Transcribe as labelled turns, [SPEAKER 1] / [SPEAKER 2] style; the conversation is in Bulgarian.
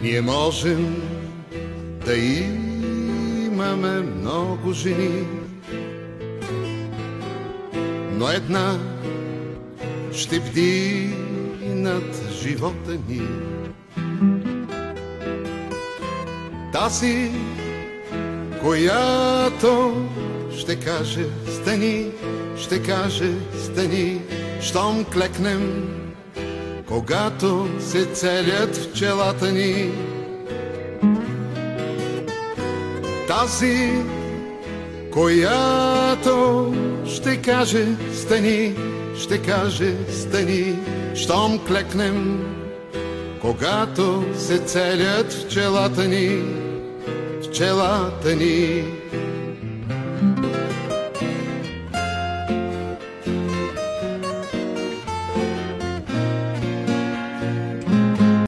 [SPEAKER 1] Ние можем да имаме много жени, но една ще бди над живота ни. Тази, която ще каже стани, ще каже стани, щом клекнем, когато се целят в челата ни. Тази, която ще каже стани, ще каже стани, щом клекнем, когато се целят в челата ни, в челата ни.